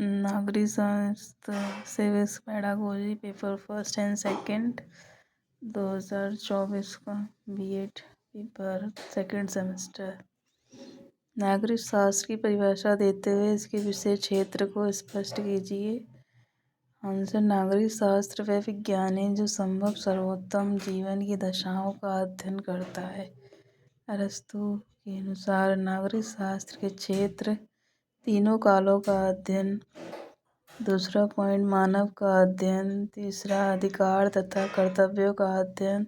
नागरिक शास्त्र civics pedagogy paper first and second 2024 का बीएड पेपर सेकंड सेमेस्टर। नागरिक शास्त्र की परिभाषा देते हुए इसके विषय क्षेत्र को स्पष्ट कीजिए। आंसर: नागरिक शास्त्र वह विज्ञान है जो संभव सर्वोत्तम जीवन की दशाओं का अध्ययन करता है। अरस्तू के अनुसार नागरिक शास्त्र के क्षेत्र तीनों कालों का अध्ययन। दूसरा पॉइंट मानव का अध्ययन। तीसरा अधिकार तथा कर्तव्यों का अध्ययन।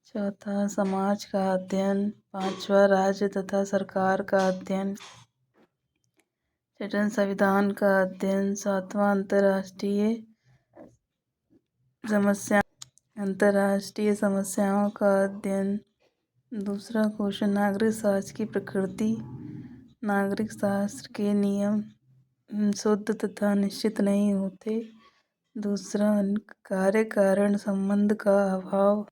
चौथा समाज का अध्ययन। पांचवा राज्य तथा सरकार का अध्ययन। छठा संविधान का अध्ययन। सातवां अंतर्राष्ट्रीय समस्याओं का अध्ययन। दूसरा क्वेश्चन नागरिक शास्त्र की प्रकृति। नागरिक शास्त्र के नियम शुद्ध तथा निश्चित नहीं होते। दूसरा कार्य कारण संबंध का अभाव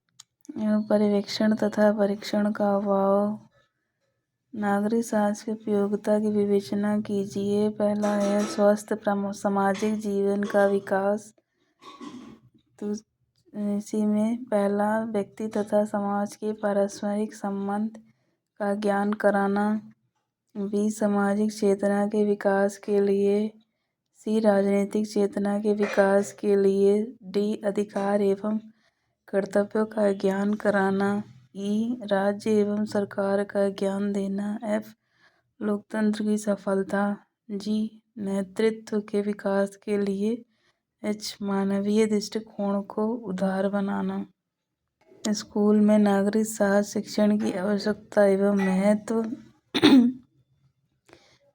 एवं पर्यवेक्षण तथा परीक्षण का अभाव। नागरिक शास्त्र की उपयोगिता की विवेचना कीजिए। पहला है स्वस्थ सामाजिक जीवन का विकास। इसी में पहला व्यक्ति तथा समाज के पारस्परिक संबंध का ज्ञान कराना। बी सामाजिक चेतना के विकास के लिए। सी राजनीतिक चेतना के विकास के लिए। डी अधिकार एवं कर्तव्यों का ज्ञान कराना। ई राज्य एवं सरकार का ज्ञान देना। एफ लोकतंत्र की सफलता। जी नेतृत्व के विकास के लिए। एच मानवीय दृष्टिकोण को उदार बनाना। स्कूल में नागरिक शास्त्र शिक्षण की आवश्यकता एवं महत्व।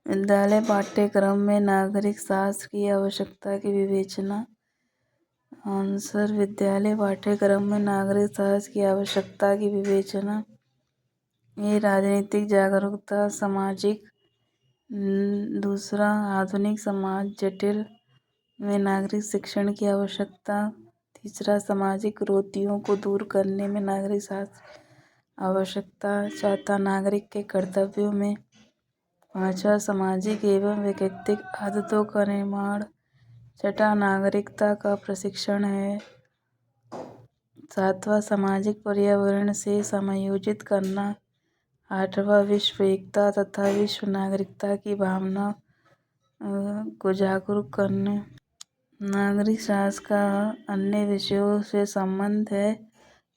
विद्यालय पाठ्यक्रम में नागरिक शास्त्र की आवश्यकता की विवेचना। आंसर: विद्यालय पाठ्यक्रम में नागरिक शास्त्र की आवश्यकता की विवेचना। ये राजनीतिक जागरूकता सामाजिक। दूसरा आधुनिक समाज जटिल में नागरिक शिक्षण की आवश्यकता। तीसरा सामाजिक कुरीतियों को दूर करने में नागरिक शास्त्र आवश्यकता। चौथा नागरिक के कर्तव्यों में। पांचवा सामाजिक एवं वैयक्तिक आदतों का निर्माण। छठा नागरिकता का प्रशिक्षण है। सातवां सामाजिक पर्यावरण से समायोजित करना। आठवां विश्व एकता तथा विश्व नागरिकता की भावना को जागरूक करना। नागरिक शास्त्र का अन्य विषयों से संबंध है।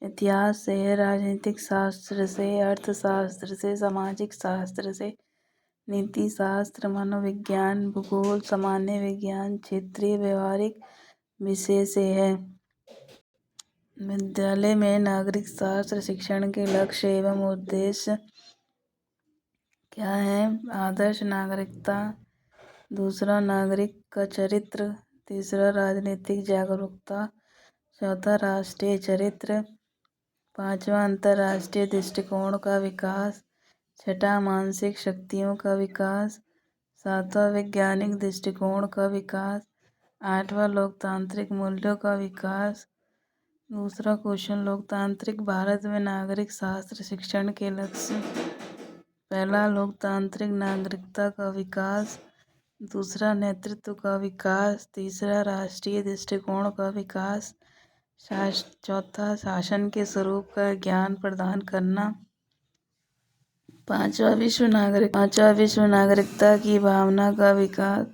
इतिहास से, राजनीतिक शास्त्र से, अर्थशास्त्र से, सामाजिक शास्त्र से, नीति शास्त्र, मनोविज्ञान, भूगोल, सामान्य विज्ञान, क्षेत्रीय व्यवहारिक विषय से है। विद्यालय में नागरिक शास्त्र शिक्षण के लक्ष्य एवं उद्देश्य क्या है? आदर्श नागरिकता। दूसरा नागरिक का चरित्र। तीसरा राजनीतिक जागरूकता। चौथा राष्ट्रीय चरित्र। पांचवा अंतर्राष्ट्रीय दृष्टिकोण का विकास। छठा मानसिक शक्तियों का विकास। सातवां वैज्ञानिक दृष्टिकोण का विकास। आठवां लोकतांत्रिक मूल्यों का विकास। दूसरा क्वेश्चन लोकतांत्रिक भारत में नागरिक शास्त्र शिक्षण के लक्ष्य। पहला लोकतांत्रिक नागरिकता का विकास। दूसरा नेतृत्व का विकास। तीसरा राष्ट्रीय दृष्टिकोण का विकास। चौथा शासन के स्वरूप का ज्ञान प्रदान करना। पांचवा विश्व नागरिकता की भावना का विकास।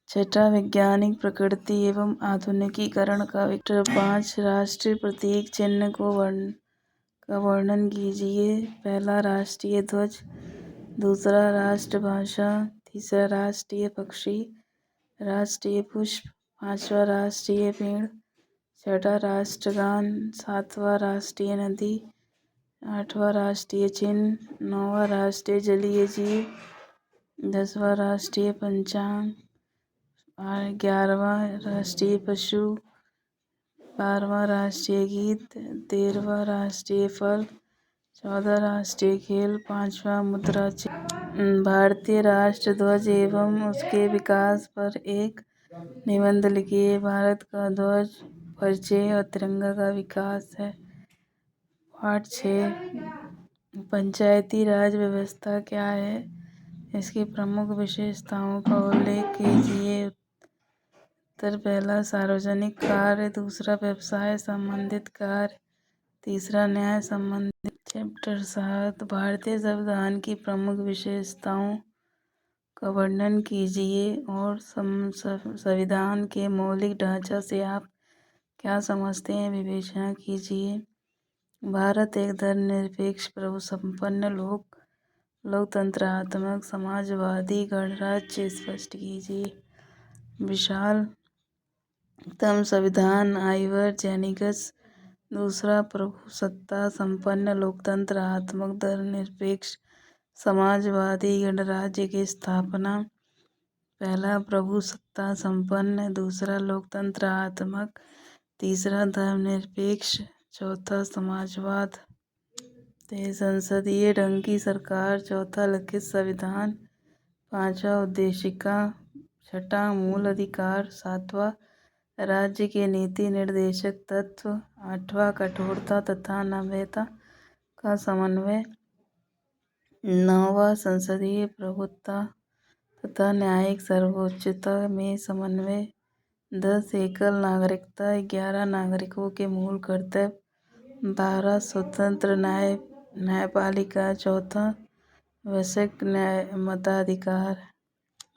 छठा वैज्ञानिक प्रकृति एवं आधुनिकीकरण का विकास। 5 राष्ट्रीय प्रतीक चिन्ह का वर्णन कीजिए। पहला राष्ट्रीय ध्वज। दूसरा राष्ट्रभाषा। तीसरा राष्ट्रीय पक्षी, राष्ट्रीय पुष्प। पांचवा राष्ट्रीय पेड़। छठा राष्ट्रगान। सातवां राष्ट्रीय नदी। आठवां राष्ट्रीय चिन्ह। नौवां राष्ट्रीय जलीय जीव। 10वां राष्ट्रीय पंचांग। 11वां राष्ट्रीय पशु। 12वां राष्ट्रीय गीत। 13वां राष्ट्रीय फल। 14 राष्ट्रीय खेल। 5वां मुद्रा चिन्ह। भारतीय राष्ट्र ध्वज एवं उसके विकास पर एक निबंध लिखिए। भारत का ध्वज परिचय और तिरंगा का विकास है। पाठ 6 पंचायती राज व्यवस्था क्या है? इसकी प्रमुख विशेषताओं का उल्लेख कीजिए। पहला सार्वजनिक कार्य, दूसरा व्यवसाय संबंधित कार्य, तीसरा न्याय संबंधित। चैप्टर 7 भारतीय संविधान की प्रमुख विशेषताओं का वर्णन कीजिए और संविधान के मौलिक ढांचा से आप क्या समझते हैं विवेचना कीजिए। भारत एक धर्मनिरपेक्ष प्रभुसंपन्न लोकतंत्रात्मक समाजवादी गणराज्य। स्पष्ट कीजिए। विशालतम संविधान आइवर जेनिगस। दूसरा प्रभुसत्ता संपन्न लोकतंत्रात्मक धर्मनिरपेक्ष समाजवादी गणराज्य की स्थापना। पहला प्रभुसत्ता संपन्न, दूसरा लोकतंत्रात्मक, तीसरा धर्मनिरपेक्ष, चौथा समाजवाद। संसदीय ढंग की सरकार, चौथा लिखित संविधान, पांचवा उद्देशिका, छठा मूल अधिकार, सातवां राज्य के नीति निर्देशक तत्व, आठवां कठोरता तथा नम्यता का समन्वय, नौवां संसदीय प्रभुत्व तथा न्यायिक सर्वोच्चता में समन्वय, 10 एकल नागरिकता, 11 नागरिकों के मूल कर्तव्य, 12 स्वतंत्र न्यायपालिका, चौथा वैश्विक मताधिकार।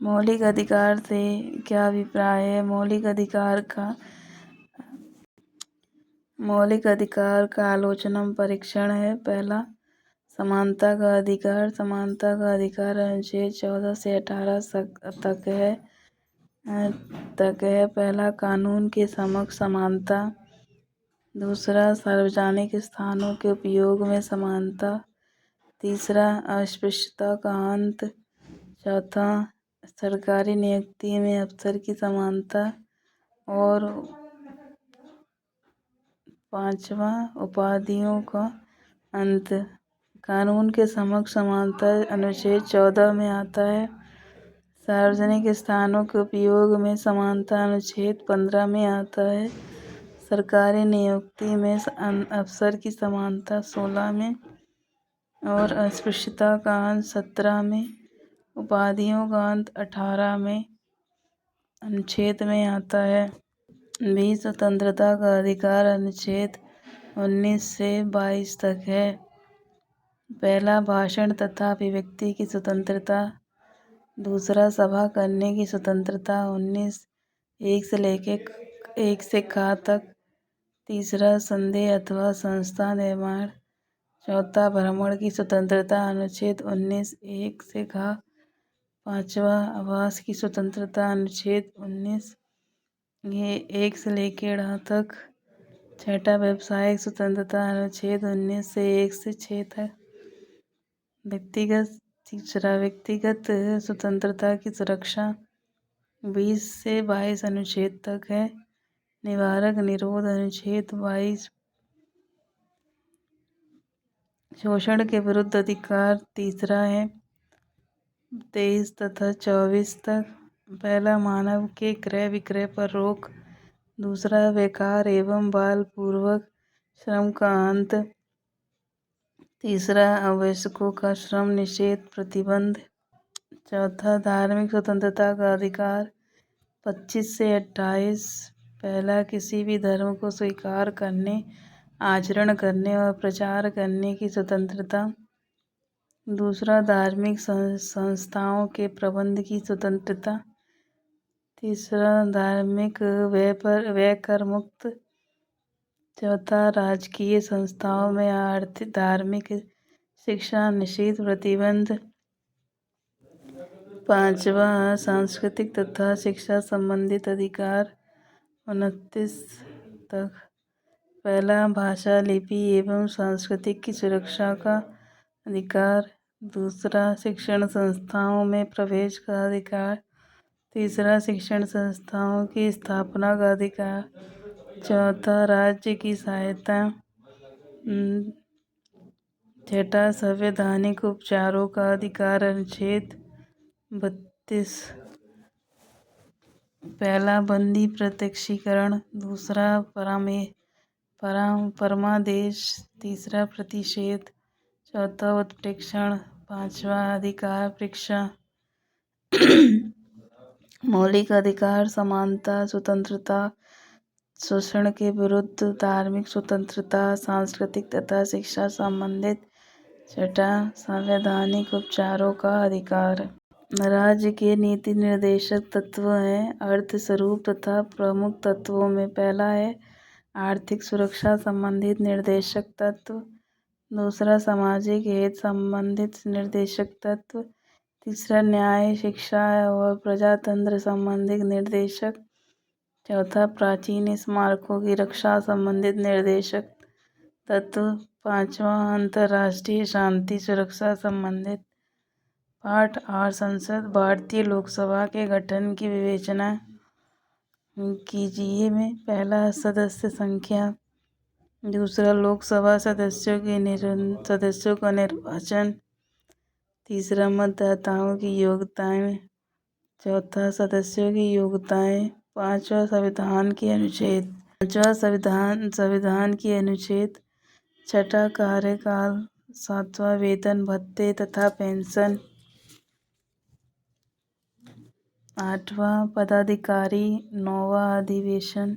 मौलिक अधिकार से क्या अभिप्राय है। मौलिक अधिकार का आलोचना परीक्षण है। पहला समानता का अधिकार। समानता का अधिकार अनुच्छेद 14 से 18 तक है। पहला कानून के समक्ष समानता, दूसरा सार्वजनिक स्थानों के उपयोग में समानता, तीसरा अस्पृश्यता का अंत, चौथा सरकारी नियुक्ति में अफसर की समानता और पांचवा उपाधियों का अंत। कानून के समक्ष समानता अनुच्छेद 14 में आता है। सार्वजनिक स्थानों के उपयोग में समानता अनुच्छेद 15 में आता है। सरकारी नियुक्ति में अफसर की समानता 16 में और अस्पृश्यता का अंत 17 में, उपाधियों का अंत 18 में अनुच्छेद में आता है। भी स्वतंत्रता का अधिकार अनुच्छेद 19 से 22 तक है। पहला भाषण तथा अभिव्यक्ति की स्वतंत्रता, दूसरा सभा करने की स्वतंत्रता 19 1 से ख तक, तीसरा संदेह अथवा संस्था निर्माण, चौथा भ्रमण की स्वतंत्रता अनुच्छेद 19 1 से ख, पांचवा आवास की स्वतंत्रता अनुच्छेद 19 1 से ढ़ तक, छठा व्यावसायिक स्वतंत्रता अनुच्छेद 19 से 1 से 6 तक, व्यक्तिगत स्वतंत्रता की सुरक्षा 20 से 22 अनुच्छेद तक है। निवारक निरोध अनुच्छेद 22, शोषण के विरुद्ध अधिकार तीसरा है 23 तथा 24 तक। पहला मानव के क्रय विक्रय पर रोक, दूसरा बेकार एवं बाल पूर्वक श्रम का अंत, तीसरा अवयस्कों का श्रम निषेध प्रतिबंध, चौथा धार्मिक स्वतंत्रता का अधिकार 25 से 28। पहला किसी भी धर्म को स्वीकार करने, आचरण करने और प्रचार करने की स्वतंत्रता, दूसरा धार्मिक संस्थाओं के प्रबंध की स्वतंत्रता, तीसरा धार्मिक व्यय कर मुक्त, चौथा राजकीय संस्थाओं में आर्थिक धार्मिक शिक्षा निषेध प्रतिबंध, पांचवा सांस्कृतिक तथा शिक्षा संबंधित अधिकार 29 तक। पहला भाषा, लिपि एवं संस्कृति की सुरक्षा का अधिकार, दूसरा शिक्षण संस्थाओं में प्रवेश का अधिकार, तीसरा शिक्षण संस्थाओं की स्थापना का अधिकार, चौथा राज्य की सहायता, छठा संवैधानिक उपचारों का अधिकार अनुच्छेद 32। पहला बंदी प्रत्यक्षीकरण, दूसरा परमादेश, तीसरा प्रतिषेध, चौथा उत्प्रेक्षण, पांचवा अधिकार परीक्षा, मौलिक अधिकार, समानता, स्वतंत्रता, शोषण के विरुद्ध, धार्मिक स्वतंत्रता, सांस्कृतिक तथा शिक्षा संबंधित। छठा, संवैधानिक उपचारों का अधिकार। राज्य के नीति निर्देशक तत्व हैं अर्थ स्वरूप तथा प्रमुख तत्वों में पहला है आर्थिक सुरक्षा संबंधित निर्देशक तत्व, दूसरा सामाजिक हित संबंधित निर्देशक तत्व, तीसरा न्याय, शिक्षा और प्रजातंत्र संबंधित निर्देशक, चौथा प्राचीन स्मारकों की रक्षा संबंधित निर्देशक तत्व, पांचवा अंतर्राष्ट्रीय शांति सुरक्षा संबंधित। पाठ 8 संसद। भारतीय लोकसभा के गठन की विवेचना कीजिए में पहला सदस्य संख्या, दूसरा लोकसभा सदस्यों का निर्वाचन, तीसरा मतदाताओं की योग्यताएं, चौथा सदस्यों की योग्यताएं, पांचवा संविधान की अनुच्छेद, छठा कार्यकाल, सातवां वेतन भत्ते तथा पेंशन, आठवां पदाधिकारी, नौवां अधिवेशन।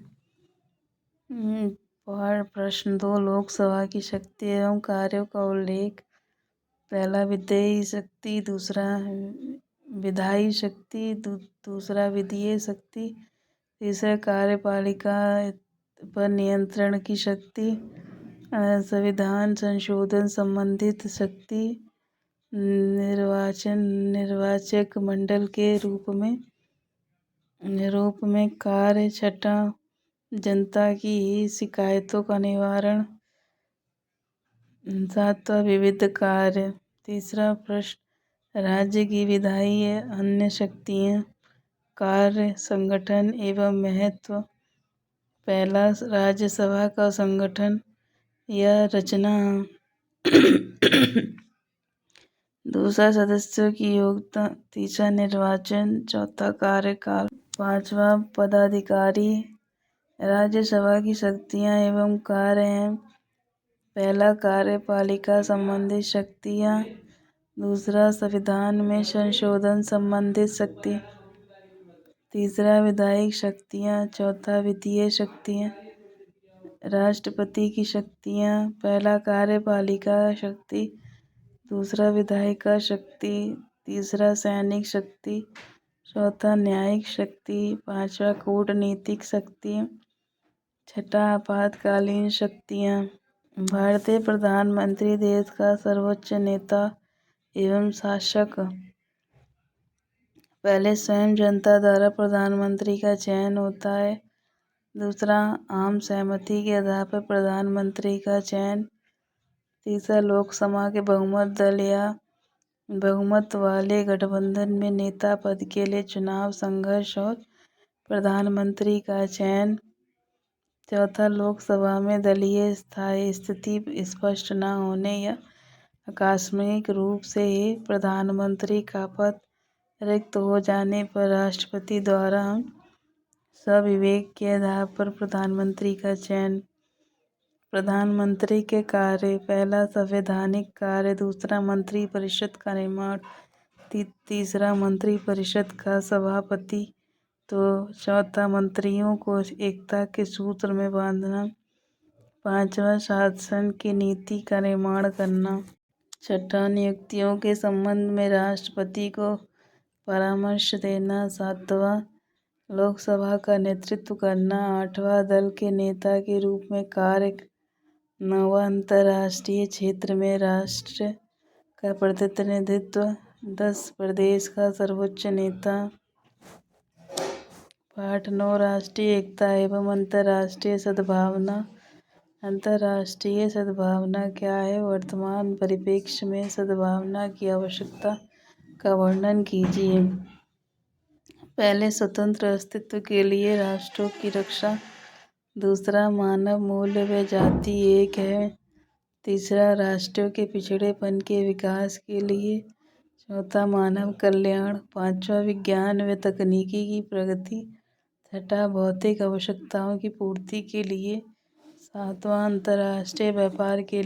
प्रश्न 2 लोकसभा की शक्ति एवं कार्यों का उल्लेख। पहला विधायी शक्ति, दूसरा विधायी शक्ति, दूसरा विधीय शक्ति, तीसरा कार्यपालिका पर नियंत्रण की शक्ति, संविधान संशोधन संबंधित शक्ति, निर्वाचक मंडल के रूप में कार्य, छठा जनता की शिकायतों का निवारण, सातवां विविध कार्य। तीसरा प्रश्न राज्य की विधायी अन्य शक्तियां, कार्य, संगठन एवं महत्व। पहला राज्यसभा का संगठन या रचना, दूसरा सदस्यों की योग्यता, तीसरा निर्वाचन, चौथा कार्यकाल, पांचवा पदाधिकारी। राज्यसभा की शक्तियां एवं कार्य हैं पहला कार्यपालिका संबंधित शक्तियां, दूसरा संविधान में संशोधन संबंधित शक्ति, तीसरा विधायी शक्तियां, चौथा विधीय शक्तियां। राष्ट्रपति की शक्तियां पहला कार्यपालिका शक्ति, दूसरा विधायिका शक्ति, तीसरा सैनिक शक्ति, चौथा न्यायिक शक्ति, पांचवा कूटनीतिक शक्ति, छठा आपातकालीन शक्तियां। भारतीय प्रधानमंत्री देश का सर्वोच्च नेता एवं शासक। पहले स्वयं जनता द्वारा प्रधानमंत्री का चयन होता है, दूसरा आम सहमति के आधार पर प्रधानमंत्री का चयन, तीसरा लोकसभा के बहुमत दल या बहुमत वाले गठबंधन में नेता पद के लिए चुनाव संघर्ष और प्रधानमंत्री का चयन, चौथा लोकसभा में दलीय स्थिति स्पष्ट न होने या आकस्मिक रूप से ही प्रधानमंत्री का पद रिक्त हो जाने पर राष्ट्रपति द्वारा स्वविवेक के आधार पर प्रधानमंत्री का चयन। प्रधानमंत्री के कार्य पहला संवैधानिक कार्य, दूसरा मंत्रिपरिषद का निर्माण, तीसरा मंत्रिपरिषद का सभापति, तो चौथा मंत्रियों को एकता के सूत्र में बांधना, पांचवा शासन की नीति का निर्माण करना, छठा नियुक्तियों के संबंध में राष्ट्रपति को परामर्श देना, सातवां लोकसभा का नेतृत्व करना, आठवां दल के नेता के रूप में कार्य, नौवां अंतर्राष्ट्रीय क्षेत्र में राष्ट्र का प्रतिनिधित्व, 10 प्रदेश का सर्वोच्च नेता। पाठ 9 राष्ट्रीय एकता एवं अंतर्राष्ट्रीय सद्भावना। अंतर्राष्ट्रीय सद्भावना क्या है? वर्तमान परिप्रेक्ष्य में सद्भावना की आवश्यकता का वर्णन कीजिए। पहले स्वतंत्र अस्तित्व के लिए राष्ट्रों की रक्षा, दूसरा मानव मूल्य व जाति एक है, तीसरा राष्ट्रों के पिछड़ेपन के विकास के लिए, चौथा मानव कल्याण, पांचवा विज्ञान व तकनीकी की प्रगति, छठा भौतिक आवश्यकताओं की पूर्ति के लिए, सातवां अंतर्राष्ट्रीय व्यापार के लिए।